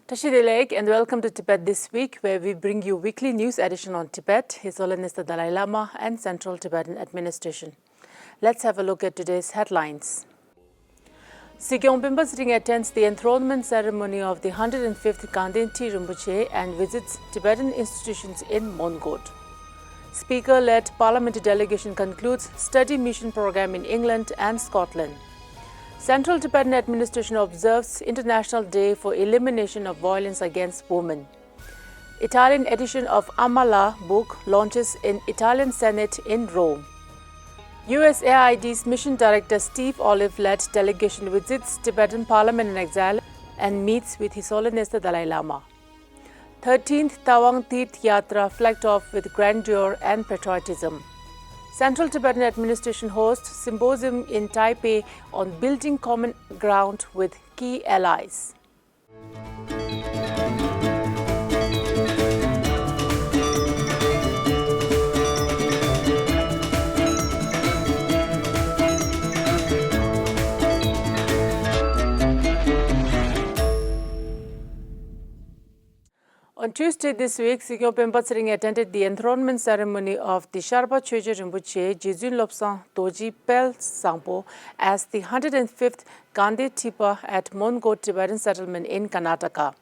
Tashidelek and welcome to Tibet This Week, where we bring you weekly news edition on Tibet, His Holiness the Dalai Lama and Central Tibetan Administration. Let's have a look at today's headlines. Sikyong Penpa attends the enthronement ceremony of the 105th Gaden Rinpoche and visits Tibetan institutions in Mundgod. Speaker-led Parliamentary delegation concludes study mission program in England and Scotland. Central Tibetan Administration observes International Day for Elimination of Violence Against Women. Italian edition of Amala book launches in Italian Senate in Rome. USAID's Mission Director Steve Olive-led delegation visits Tibetan Parliament-in-Exile and meets with His Holiness the Dalai Lama. 13th Tawang Tirth Yatra flagged off with Grandeur and Patriotism. Central Tibetan Administration hosts Symposium in Taipei on building common ground with key allies. On Tuesday this week, Sikyong Penpa attended the enthronement ceremony of the Sharpa Choje Rinpoche Jizun Lobsang Doji Pel Sangpo as the 105th Gandhi Tipa at Mundgod Tibetan settlement in Karnataka.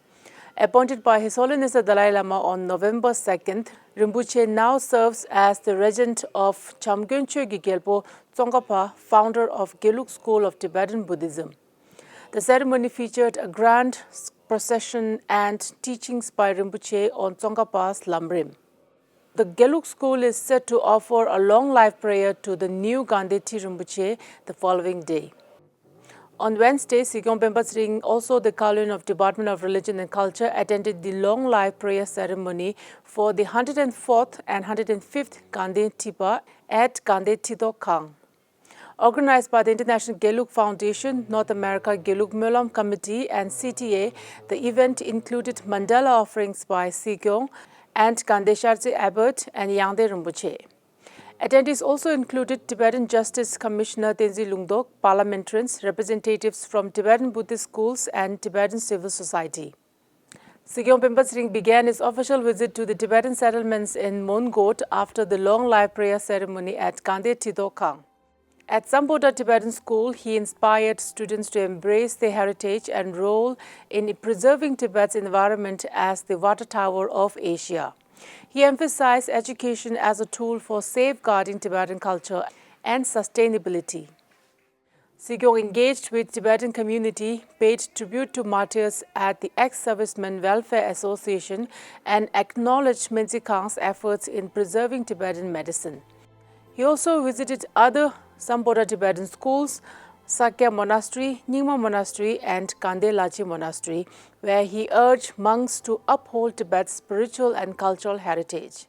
Appointed by His Holiness the Dalai Lama on November 2nd, Rinpoche now serves as the regent of Chamgyöncho Gyalpo Tsongkhapa, founder of Gelug School of Tibetan Buddhism. The ceremony featured a grand procession and teachings by Rinpoche on Tsongkhapa's Lamrim. The Gelug School is set to offer a long life prayer to the new Gandhi Rinpoche the following day. On Wednesday, Sikyong Penpa, also the Kalun of Department of Religion and Culture, attended the long life prayer ceremony for the 104th and 105th Gandhi Tipa at Gandhi Tidokang. Organized by the International Gelug Foundation, North America Gelug Mölam Committee and CTA, the event included mandala offerings by Sikyong and Kandesharje Abbot and Yangde Rinpoche. Attendees also included Tibetan Justice Commissioner Tenzin Lungdok, parliamentarians, representatives from Tibetan Buddhist schools and Tibetan civil society. Sikyong Penpa began his official visit to the Tibetan settlements in Mundgod after the long live prayer ceremony at Gandhi Tidokang. At Samboda Tibetan School, he inspired students to embrace their heritage and role in preserving Tibet's environment as the water tower of Asia. He emphasized education as a tool for safeguarding Tibetan culture and sustainability. Sikyong engaged with Tibetan community, paid tribute to martyrs at the Ex-Servicemen Welfare Association, and acknowledged Menzi Kang's efforts in preserving Tibetan medicine. He also visited other Samboda Tibetan schools, Sakya Monastery, Nyingma Monastery and Kande Lachi Monastery, where he urged monks to uphold Tibet's spiritual and cultural heritage.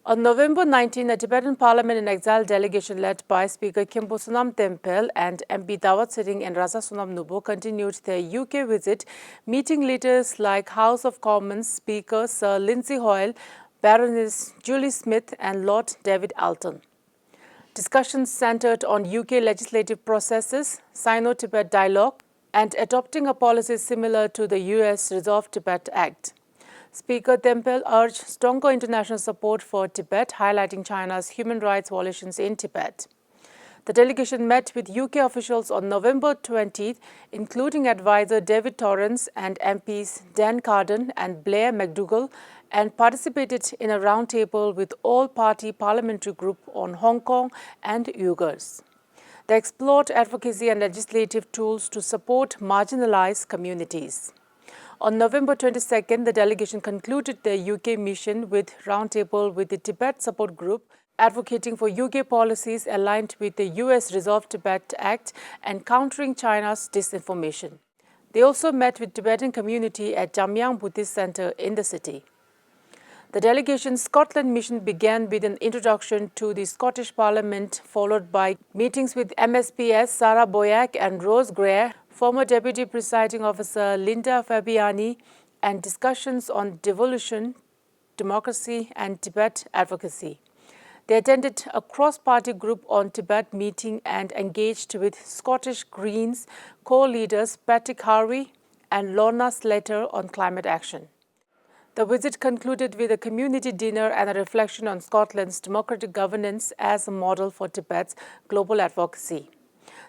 On November 19, a Tibetan Parliament-in-Exile delegation led by Speaker Khenpo Sonam Tempel and MP Dawat Tsering and Rasa Sonam Nubo continued their UK visit, meeting leaders like House of Commons Speaker Sir Lindsay Hoyle, Baroness Julie Smith and Lord David Alton. Discussions centered on UK legislative processes, Sino-Tibet dialogue, and adopting a policy similar to the US Resolve Tibet Act. Speaker Tempel urged stronger international support for Tibet, highlighting China's human rights violations in Tibet. The delegation met with UK officials on November 20th, including advisor David Torrance and MPs Dan Carden and Blair McDougall, and participated in a roundtable with all-party parliamentary group on Hong Kong and Uyghurs. They explored advocacy and legislative tools to support marginalized communities. On November 22nd, the delegation concluded their UK mission with roundtable with the Tibet Support Group, advocating for UK policies aligned with the US Resolve Tibet Act and countering China's disinformation. They also met with Tibetan community at Jamyang Buddhist Center in the city. The delegation's Scotland mission began with an introduction to the Scottish Parliament, followed by meetings with MSPs Sarah Boyack and Rose Greer, former Deputy Presiding Officer Linda Fabiani, and discussions on devolution, democracy and Tibet advocacy. They attended a cross-party group on Tibet meeting and engaged with Scottish Greens co-leaders Patrick Harvey and Lorna's letter on climate action. The visit concluded with a community dinner and a reflection on Scotland's democratic governance as a model for Tibet's global advocacy.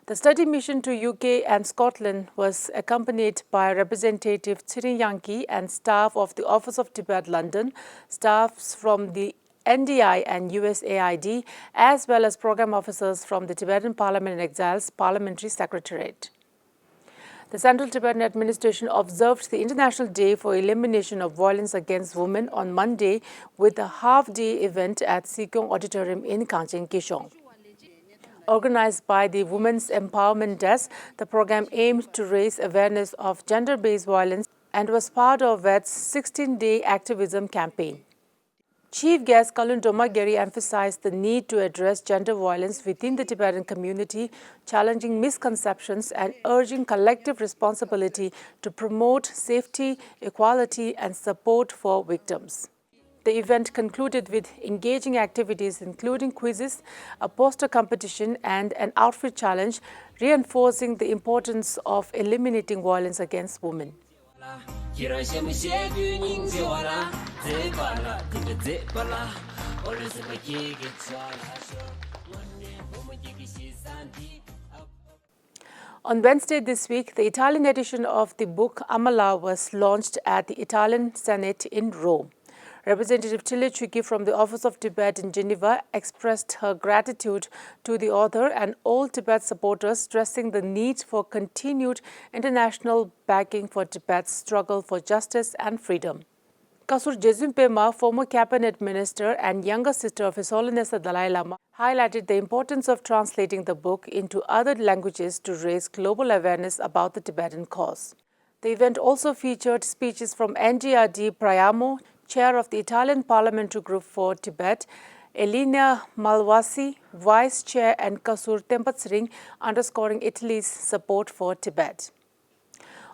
The study mission to UK and Scotland was accompanied by Representative Tsering and staff of the Office of Tibet London, staffs from the NDI and USAID, as well as program officers from the Tibetan Parliament-in-Exile's Parliamentary Secretariat. The Central Tibetan Administration observed the International Day for Elimination of Violence Against Women on Monday with a half-day event at Sikyong Auditorium in Kangchen, Kyushu. Organized by the Women's Empowerment Desk, the program aimed to raise awareness of gender-based violence and was part of VET's 16-day activism campaign. Chief guest Kalun Domagiri emphasized the need to address gender violence within the Tibetan community, challenging misconceptions and urging collective responsibility to promote safety, equality, and support for victims. The event concluded with engaging activities including quizzes, a poster competition, and an outfit challenge, reinforcing the importance of eliminating violence against women. On Wednesday this week, the Italian edition of the book Amala was launched at the Italian Senate in Rome. Representative Tille Chukki from the Office of Tibet in Geneva expressed her gratitude to the author and all Tibet supporters, stressing the need for continued international backing for Tibet's struggle for justice and freedom. Kasur Jezumpema, former cabinet minister and younger sister of His Holiness the Dalai Lama, highlighted the importance of translating the book into other languages to raise global awareness about the Tibetan cause. The event also featured speeches from NGRD Prayamo, chair of the Italian Parliamentary Group for Tibet, Elena Malvasi, vice chair, and Kasur Tsering, underscoring Italy's support for Tibet.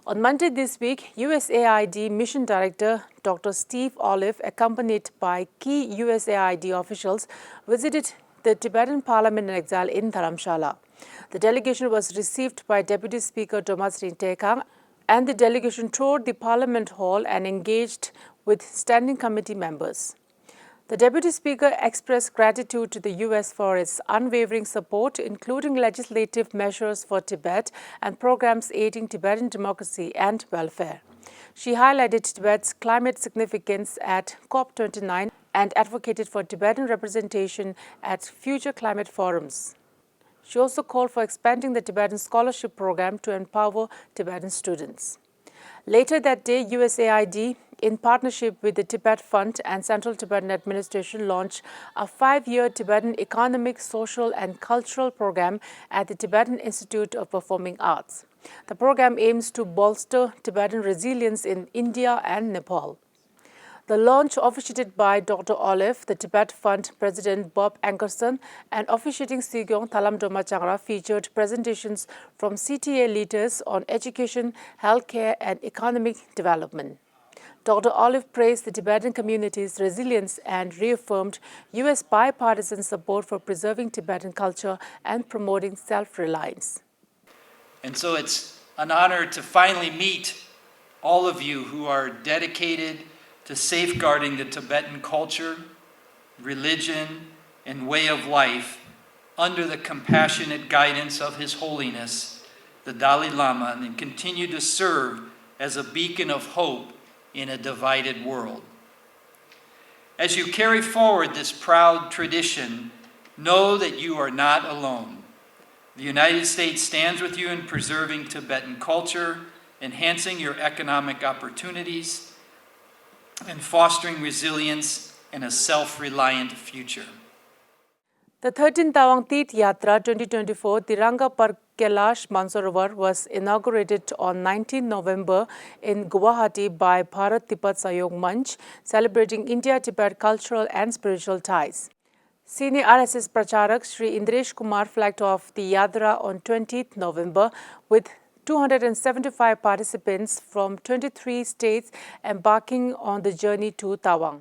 On Monday this week, USAID Mission Director Dr. Steve Olive, accompanied by key USAID officials, visited the Tibetan Parliament-in-Exile in Dharamshala. The delegation was received by Deputy Speaker Domatsrin Tekang, and the delegation toured the Parliament Hall and engaged with standing committee members. The Deputy Speaker expressed gratitude to the U.S. for its unwavering support, including legislative measures for Tibet and programs aiding Tibetan democracy and welfare. She highlighted Tibet's climate significance at COP29 and advocated for Tibetan representation at future climate forums. She also called for expanding the Tibetan scholarship program to empower Tibetan students. Later that day, USAID, in partnership with the Tibet Fund and Central Tibetan Administration, launched a 5-year Tibetan economic, social, and cultural program at the Tibetan Institute of Performing Arts. The program aims to bolster Tibetan resilience in India and Nepal. The launch, officiated by Dr. Olive, the Tibet Fund President Bob Ankerson, and officiating Sikyong Thalam Doma Changra, featured presentations from CTA leaders on education, healthcare, and economic development. Dr. Olive praised the Tibetan community's resilience and reaffirmed U.S. bipartisan support for preserving Tibetan culture and promoting self-reliance. And so it's an honor to finally meet all of you who are dedicated to safeguarding the Tibetan culture, religion, and way of life under the compassionate guidance of His Holiness, the Dalai Lama, and continue to serve as a beacon of hope in a divided world. As you carry forward this proud tradition, know that you are not alone. The United States stands with you in preserving Tibetan culture, enhancing your economic opportunities, and fostering resilience and a self-reliant future. The 13th Tawang Tirth Yatra 2024 Tiranga Par Kailash Mansarovar was inaugurated on 19 November in Guwahati by Bharat Tibetan Sahayog Manch, celebrating India-Tibet cultural and spiritual ties. Senior RSS Pracharak Sri Indresh Kumar flagged off the Yatra on 20th November with 275 participants from 23 states embarking on the journey to Tawang.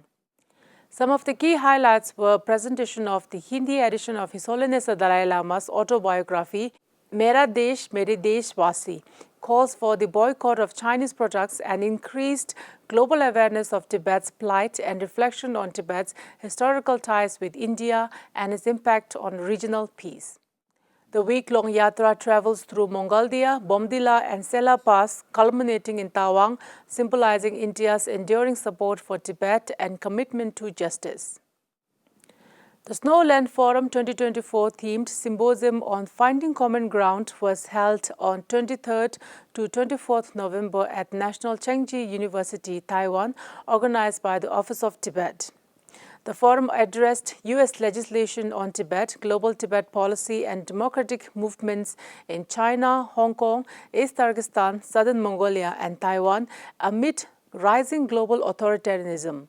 Some of the key highlights were presentation of the Hindi edition of His Holiness the Dalai Lama's autobiography, Mera Desh Mere Desh Vasi, calls for the boycott of Chinese products and increased global awareness of Tibet's plight and reflection on Tibet's historical ties with India and its impact on regional peace. The week-long Yatra travels through Mongolia, Bomdila and Sela Pass, culminating in Tawang, symbolizing India's enduring support for Tibet and commitment to justice. The Snowland Forum 2024 themed Symposium on Finding Common Ground was held on 23rd to 24th November at National Chengchi University, Taiwan, organized by the Office of Tibet. The forum addressed U.S. legislation on Tibet, global Tibet policy, and democratic movements in China, Hong Kong, East Turkestan, Southern Mongolia, and Taiwan amid rising global authoritarianism.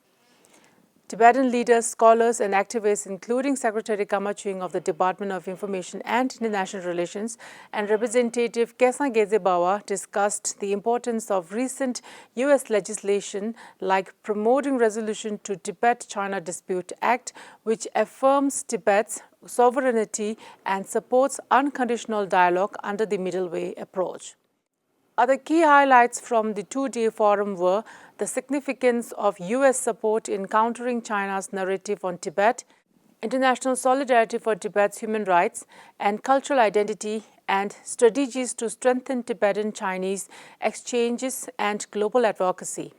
Tibetan leaders, scholars, and activists, including Secretary Kamachwing of the Department of Information and International Relations and Representative Kesa Gezebawa, discussed the importance of recent U.S. legislation like promoting resolution to Tibet-China Dispute Act, which affirms Tibet's sovereignty and supports unconditional dialogue under the Middle Way approach. Other key highlights from the two-day forum were the significance of U.S. support in countering China's narrative on Tibet, international solidarity for Tibet's human rights and cultural identity, and strategies to strengthen Tibetan-Chinese exchanges and global advocacy.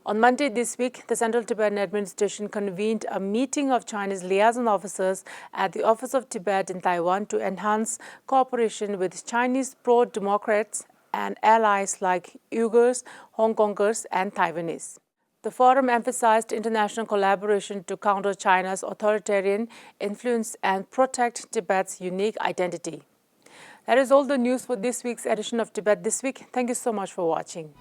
On Monday this week, the Central Tibetan Administration convened a meeting of Chinese liaison officers at the Office of Tibet in Taiwan to enhance cooperation with Chinese pro-democrats and allies like Uyghurs, Hong Kongers, and Taiwanese. The forum emphasized international collaboration to counter China's authoritarian influence and protect Tibet's unique identity. That is all the news for this week's edition of Tibet This Week. Thank you so much for watching.